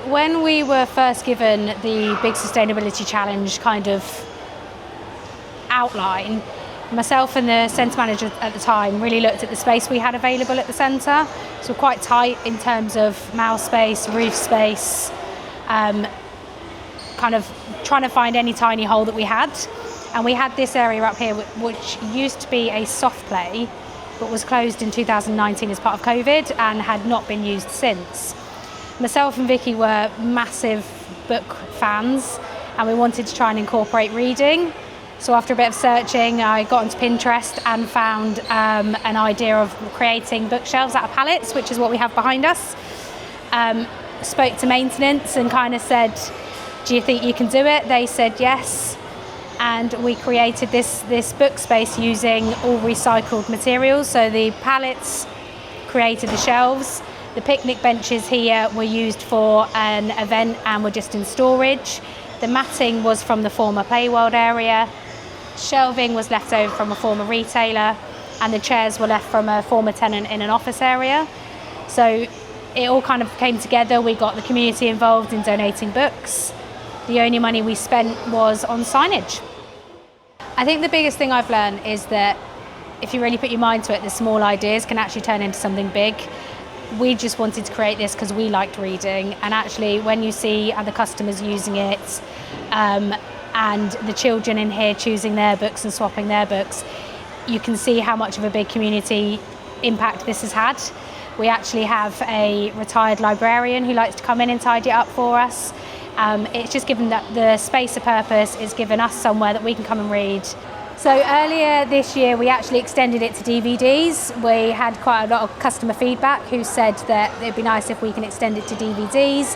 When we were first given the big sustainability challenge kind of outline, myself and the centre manager at the time really looked at the space we had available at the centre. So we're quite tight in terms of mouse space, roof space, kind of trying to find any tiny hole that we had. And we had this area up here which used to be a soft play, but was closed in 2019 as part of COVID and had not been used since. Myself and Vicky were massive book fans and we wanted to try and incorporate reading. So after a bit of searching, I got onto Pinterest and found an idea of creating bookshelves out of pallets, which is what we have behind us. Spoke to maintenance and kind of said, do you think you can do it? They said yes. And we created this book space using all recycled materials. So the pallets created the shelves. The picnic benches here were used for an event and were just in storage. The matting was from the former Playworld area. Shelving was left over from a former retailer, and the chairs were left from a former tenant in an office area. So it all kind of came together. We got the community involved in donating books. The only money we spent was on signage. I think the biggest thing I've learned is that if you really put your mind to it, the small ideas can actually turn into something big. We just wanted to create this because we liked reading, and actually when you see other customers using it and the children in here choosing their books and swapping their books, you can see how much of a big community impact this has had. We actually have a retired librarian who likes to come in and tidy it up for us. It's just given that the space of purpose is given us somewhere that we can come and read. So earlier this year we actually extended it to DVDs. We had quite a lot of customer feedback who said that it'd be nice if we can extend it to DVDs.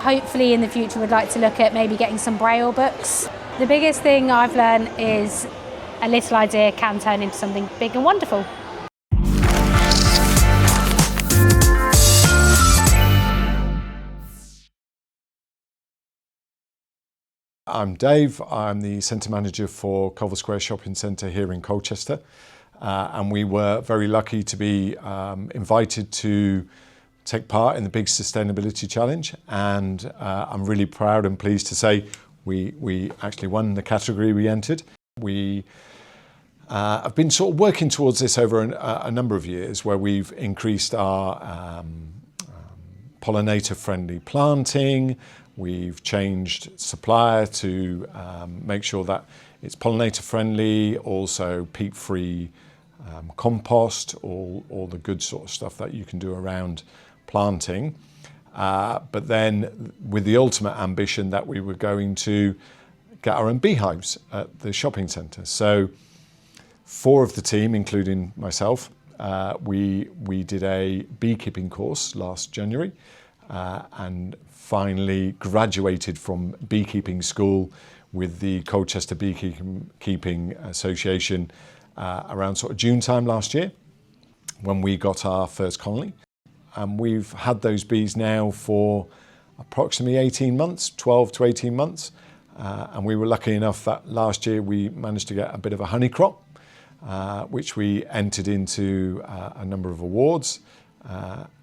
Hopefully in the future we'd like to look at maybe getting some Braille books. The biggest thing I've learned is a little idea can turn into something big and wonderful. I'm Dave, I'm the Centre Manager for Culver Square Shopping Centre here in Colchester, and we were very lucky to be invited to take part in the big sustainability challenge, and I'm really proud and pleased to say we actually won the category we entered. We have been sort of working towards this over a number of years, where we've increased our pollinator-friendly planting. We've changed supplier to make sure that it's pollinator friendly, also peat-free compost, all the good sort of stuff that you can do around planting. But then with the ultimate ambition that we were going to get our own beehives at the shopping centre. So 4 of the team, including myself, we did a beekeeping course last January and finally graduated from beekeeping school with the Colchester Beekeeping Association around sort of June time last year, when we got our first colony. And we've had those bees now for approximately 18 months, 12 to 18 months. And we were lucky enough that last year we managed to get a bit of a honey crop, which we entered into a number of awards.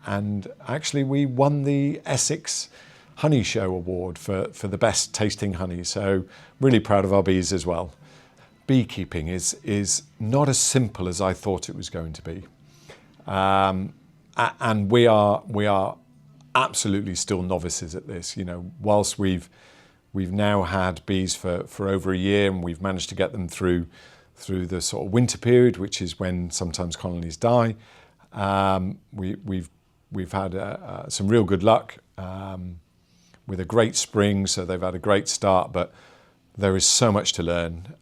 And actually we won the Essex Honey Show Award for the best tasting honey. So really proud of our bees as well. Beekeeping is not as simple as I thought it was going to be. And we are absolutely still novices at this. You know, whilst we've now had bees for over a year, and we've managed to get them through the sort of winter period, which is when sometimes colonies die. We've had some real good luck with a great spring, so they've had a great start, but there is so much to learn.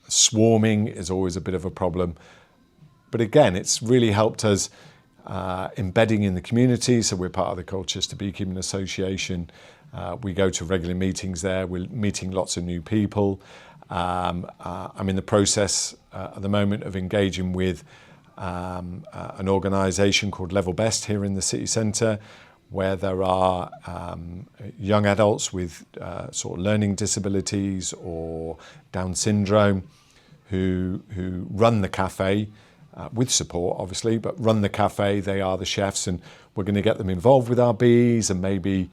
Swarming is always a bit of a problem, but again, it's really helped us embedding in the community. So we're part of the Colchester Beekeeping Association. We go to regular meetings there. We're meeting lots of new people. I'm in the process at the moment of engaging with an organisation called Level Best here in the city centre, where there are young adults with sort of learning disabilities or Down syndrome who run the cafe with support, obviously, but run the cafe. They are the chefs, and we're going to get them involved with our bees and maybe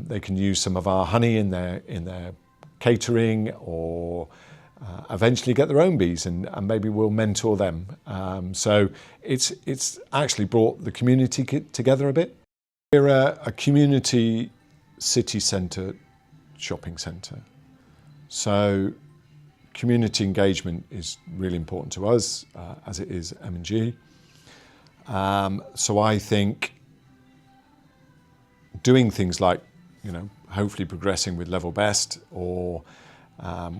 They can use some of our honey in their catering, or eventually get their own bees, and maybe we'll mentor them. So it's actually brought the community together a bit. We're a community city centre shopping centre. So community engagement is really important to us, as it is M&G. So I think doing things like, hopefully progressing with Level Best, or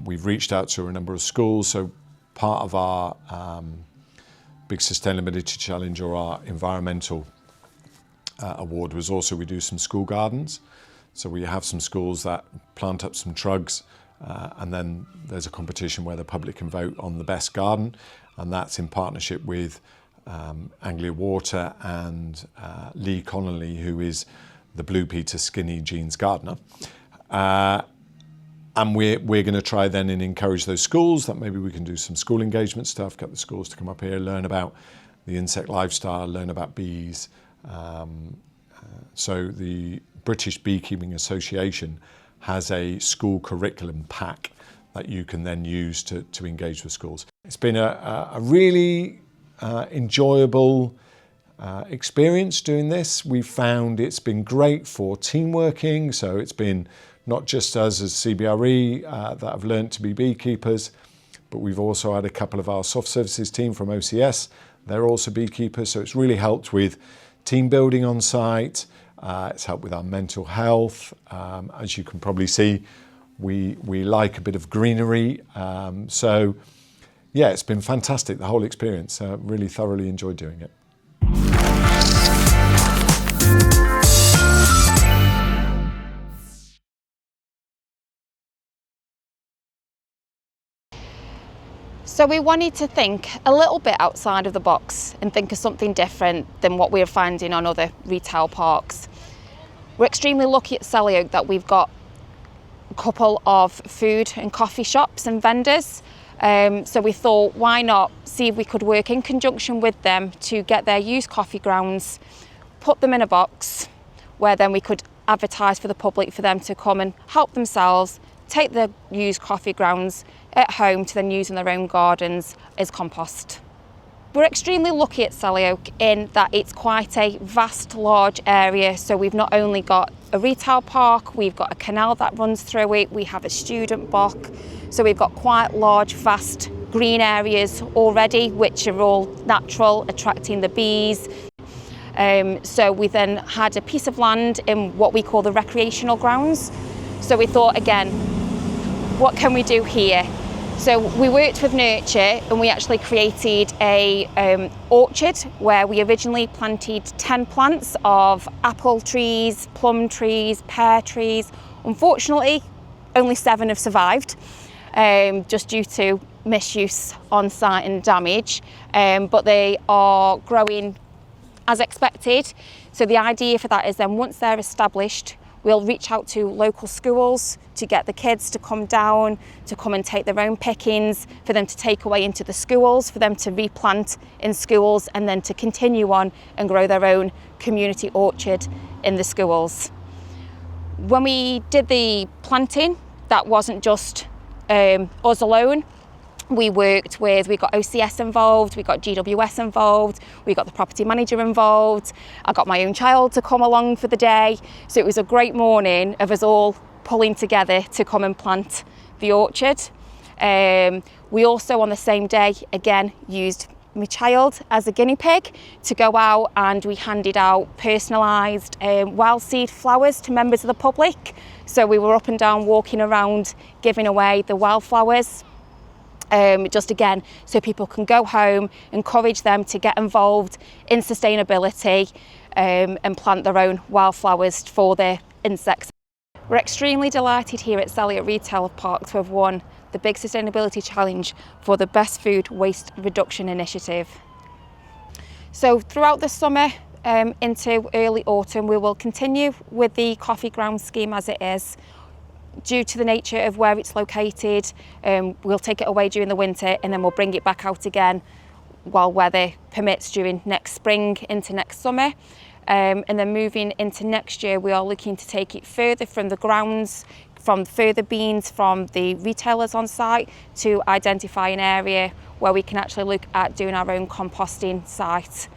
we've reached out to a number of schools. So part of our big sustainability challenge, or our environmental award, was also we do some school gardens. So we have some schools that plant up some trugs, and then there's a competition where the public can vote on the best garden, and that's in partnership with Anglia Water and Lee Connolly, who is the Blue Peter Skinny Jeans gardener. And we're going to try then and encourage those schools that maybe we can do some school engagement stuff, get the schools to come up here, learn about the insect lifestyle, learn about bees. So the British Beekeeping Association has a school curriculum pack that you can then use to engage with schools. It's been a really enjoyable experience doing this. We've found it's been great for team working, so it's been not just us as CBRE that have learnt to be beekeepers, but we've also had a couple of our soft services team from OCS. They're also beekeepers, so it's really helped with team building on site. It's helped with our mental health. As you can probably see, we like a bit of greenery. So yeah, it's been fantastic, the whole experience. Really thoroughly enjoyed doing it. So we wanted to think a little bit outside of the box and think of something different than what we're finding on other retail parks. We're extremely lucky at Selly Oak that we've got a couple of food and coffee shops and vendors. So we thought, why not see if we could work in conjunction with them to get their used coffee grounds, put them in a box, where then we could advertise for the public for them to come and help themselves, take the used coffee grounds at home to then use in their own gardens as compost. We're extremely lucky at Selly Oak in that it's quite a vast, large area. So we've not only got a retail park, we've got a canal that runs through it, we have a student block. So we've got quite large, vast green areas already, which are all natural, attracting the bees. So we then had a piece of land in what we call the recreational grounds. So we thought, again, what can we do here? So we worked with Nurture, and we actually created a orchard where we originally planted 10 plants of apple trees, plum trees, pear trees. Unfortunately, only 7 have survived, just due to misuse on site and damage, but they are growing as expected. So the idea for that is then once they're established, we'll reach out to local schools to get the kids to come down, to come and take their own pickings, for them to take away into the schools, for them to replant in schools, and then to continue on and grow their own community orchard in the schools. When we did the planting, that wasn't just us alone. We got OCS involved, we got GWS involved, we got the property manager involved. I got my own child to come along for the day. So it was a great morning of us all pulling together to come and plant the orchard. We also on the same day, again, used my child as a guinea pig to go out, and we handed out personalised wild seed flowers to members of the public. So we were up and down walking around giving away the wildflowers. Just again, so people can go home, encourage them to get involved in sustainability and plant their own wildflowers for their insects. We're extremely delighted here at Selly Oak Retail Park to have won the Big Sustainability Challenge for the Best Food Waste Reduction Initiative. So throughout the summer into early autumn, we will continue with the coffee ground scheme as it is. Due to the nature of where it's located, we'll take it away during the winter, and then we'll bring it back out again while weather permits during next spring into next summer. And then moving into next year, we are looking to take it further from the grounds, from further beans from the retailers on site, to identify an area where we can actually look at doing our own composting site.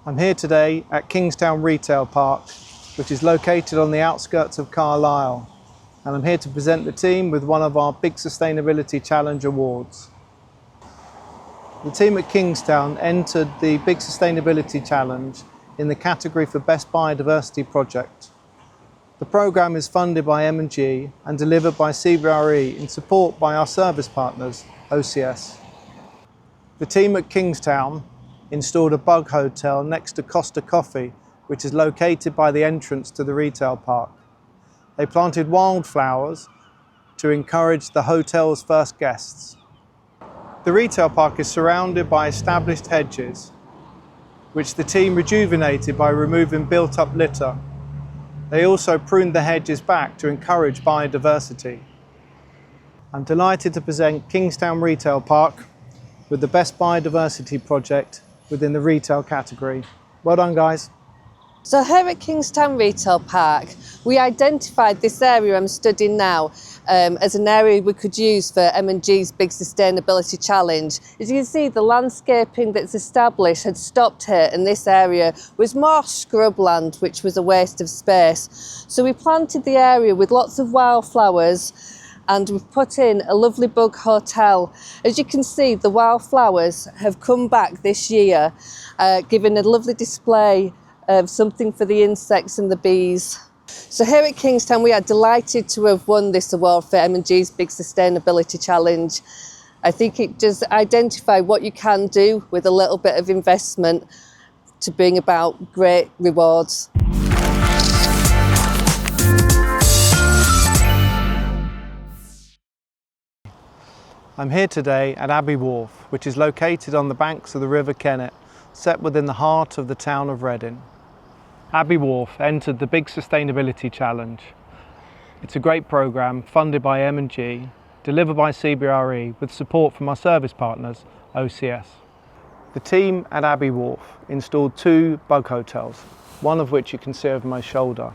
I'm here today at Kingstown Retail Park, which is located on the outskirts of Carlisle, and I'm here to present the team with one of our Big Sustainability Challenge awards. The team at Kingstown entered the Big Sustainability Challenge in the category for Best Biodiversity Project. The programme is funded by M&G and delivered by CBRE in support by our service partners, OCS. The team at Kingstown installed a bug hotel next to Costa Coffee, which is located by the entrance to the retail park. They planted wildflowers to encourage the hotel's first guests. The retail park is surrounded by established hedges, which the team rejuvenated by removing built-up litter. They also pruned the hedges back to encourage biodiversity. I'm delighted to present Kingstown Retail Park with the Best Biodiversity Project within the retail category. Well done, guys. So here at Kingstown Retail Park, we identified this area I'm stood in now as an area we could use for M&G's Big Sustainability Challenge. As you can see, the landscaping that's established had stopped here, and this area was more scrubland, which was a waste of space. So we planted the area with lots of wildflowers, and we've put in a lovely bug hotel. As you can see, the wildflowers have come back this year, giving a lovely display of something for the insects and the bees. So here at Kingstown, we are delighted to have won this award for M&G's Big Sustainability Challenge. I think it does identify what you can do with a little bit of investment to bring about great rewards. I'm here today at Abbey Wharf, which is located on the banks of the River Kennet, set within the heart of the town of Reading. Abbey Wharf entered the Big Sustainability Challenge. It's a great programme funded by M&G, delivered by CBRE with support from our service partners, OCS. The team at Abbey Wharf installed 2 bug hotels, one of which you can see over my shoulder,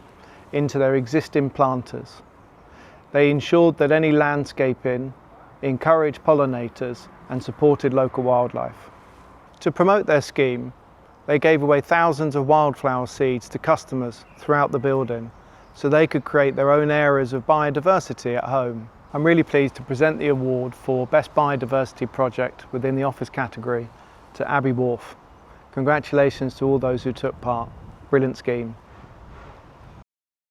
into their existing planters. They ensured that any landscaping encouraged pollinators and supported local wildlife. To promote their scheme, they gave away thousands of wildflower seeds to customers throughout the building so they could create their own areas of biodiversity at home. I'm really pleased to present the award for Best Biodiversity Project within the office category to Abbey Wharf. Congratulations to all those who took part. Brilliant scheme.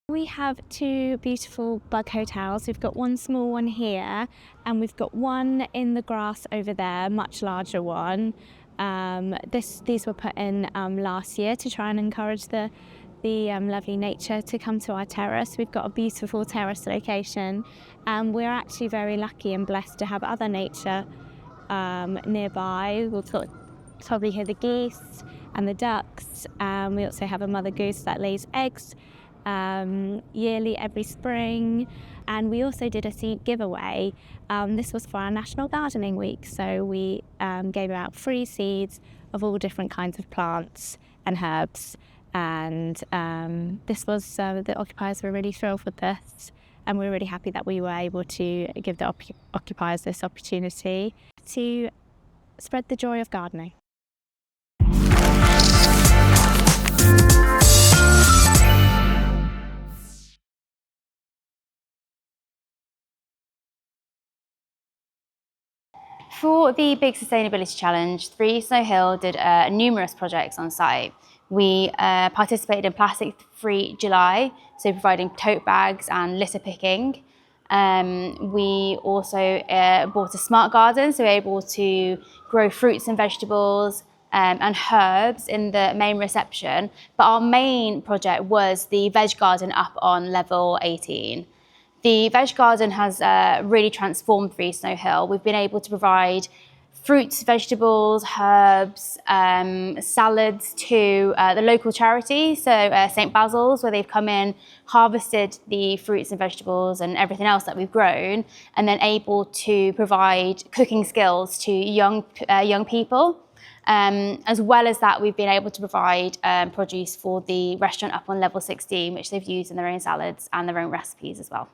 We have 2 beautiful bug hotels. We've got one small one here, and we've got one in the grass over there, much larger one. These were put in last year to try and encourage the lovely nature to come to our terrace. We've got a beautiful terrace location, and we're actually very lucky and blessed to have other nature nearby. We'll probably hear the geese and the ducks. We also have a mother goose that lays eggs yearly every spring, and we also did a seed giveaway. This was for our National Gardening Week, so we gave out free seeds of all different kinds of plants and herbs, and this was the occupiers were really thrilled with this, and we're really happy that we were able to give the occupiers this opportunity to spread the joy of gardening. For the Big Sustainability Challenge, 3 Snow Hill did numerous projects on site. We participated in Plastic Free July, so providing tote bags and litter picking. We also bought a smart garden, so we were able to grow fruits and vegetables and herbs in the main reception. But our main project was the veg garden up on level 18. The veg garden has really transformed 3 Snow Hill. We've been able to provide fruits, vegetables, herbs, salads to the local charity, so St. Basil's, where they've come in, harvested the fruits and vegetables and everything else that we've grown, and then able to provide cooking skills to young people. As well as that, we've been able to provide produce for the restaurant up on level 16, which they've used in their own salads and their own recipes as well.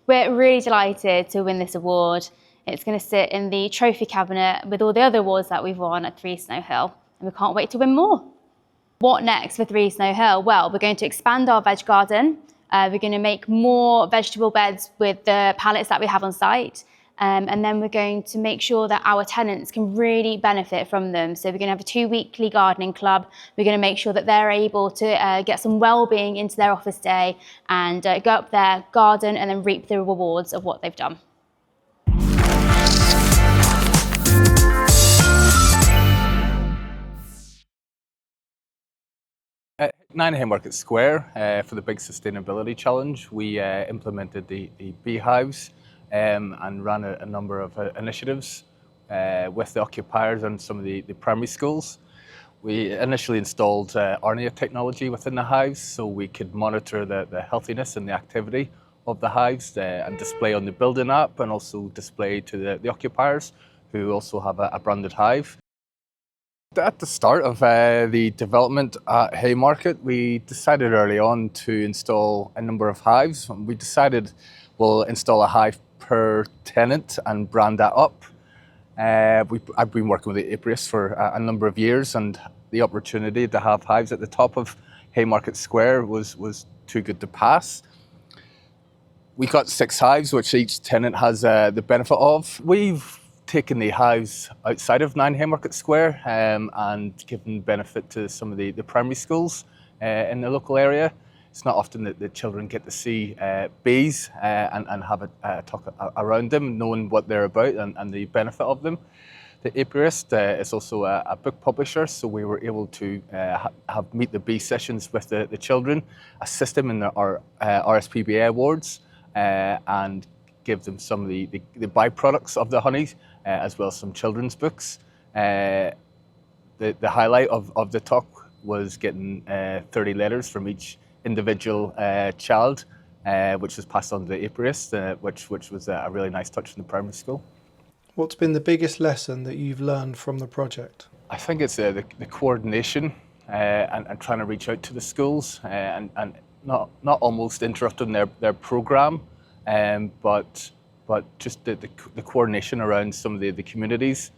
We're really delighted to win this award. It's going to sit in the trophy cabinet with all the other awards that we've won at 3 Snow Hill, and we can't wait to win more. What next for 3 Snow Hill? Well, we're going to expand our veg garden. We're going to make more vegetable beds with the pallets that we have on site. And then we're going to make sure that our tenants can really benefit from them. So we're going to have a 2-weekly gardening club. We're going to make sure that they're able to get some well-being into their office day and go up there, garden, and then reap the rewards of what they've done. At 9 Haymarket Square, for the big sustainability challenge, we implemented the beehives and ran a number of initiatives with the occupiers and some of the primary schools. We initially installed RNA technology within the hives so we could monitor the healthiness and the activity of the hives and display on the building app, and also display to the occupiers who also have a branded hive. At the start of the development at Haymarket, we decided early on to install a number of hives. We decided we'll install a hive per tenant and brand that up. I've been working with the apiarists for a number of years, and the opportunity to have hives at the top of Haymarket Square was too good to pass. We got 6 hives, which each tenant has the benefit of. We've taken the hives outside of 9 Haymarket Square and given benefit to some of the primary schools in the local area. It's not often that the children get to see bees and have a talk around them, knowing what they're about and the benefit of them. The apiarist is also a book publisher, so we were able to have meet the bee sessions with the children, assist them in our RSPBA awards, and give them some of the byproducts of the honey, as well as some children's books. The highlight of the talk was getting 30 letters from each individual child, which was passed on to the apiarist, which was a really nice touch in the primary school. What's been the biggest lesson that you've learned from the project? I think it's the coordination and trying to reach out to the schools and not almost interrupting their programme, but just the coordination around some of the communities.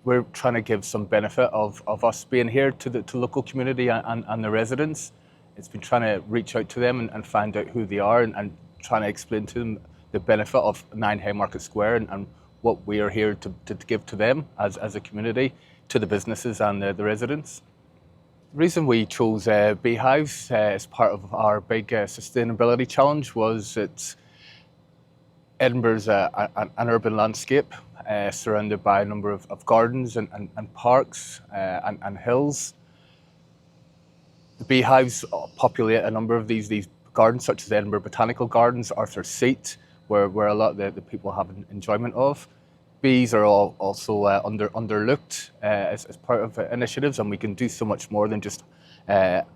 We're trying to give some benefit of us being here to the local community and the residents. It's been trying to reach out to them and find out who they are and trying to explain to them the benefit of 9 Haymarket Square and what we are here to give to them as a community, to the businesses and the residents. The reason we chose beehives as part of our big sustainability challenge was that Edinburgh's an urban landscape surrounded by a number of gardens and parks and hills. The beehives populate a number of these gardens, such as Edinburgh Botanical Gardens, Arthur's Seat, where a lot of the people have enjoyment of. Bees are also underlooked as part of initiatives, and we can do so much more than just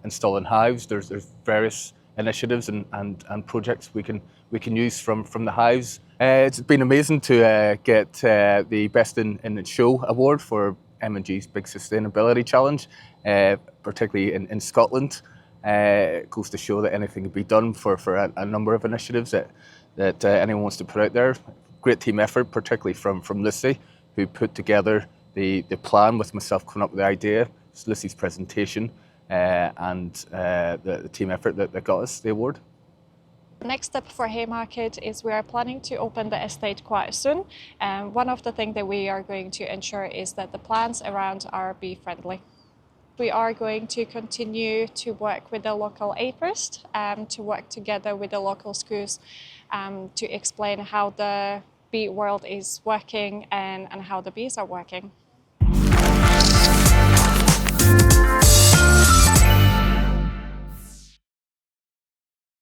installing hives. There's various initiatives and projects we can use from the hives. It's been amazing to get the Best in Show award for M&G's Big Sustainability Challenge, particularly in Scotland. It goes to show that anything can be done for a number of initiatives that anyone wants to put out there. Great team effort, particularly from Lucy, who put together the plan with myself coming up with the idea. It's Lucy's presentation and the team effort that got us the award. The next step for Haymarket is we are planning to open the estate quite soon. One of the things that we are going to ensure is that the plants around are bee friendly. We are going to continue to work with the local apiarist, to work together with the local schools to explain how the bee world is working and how the bees are working.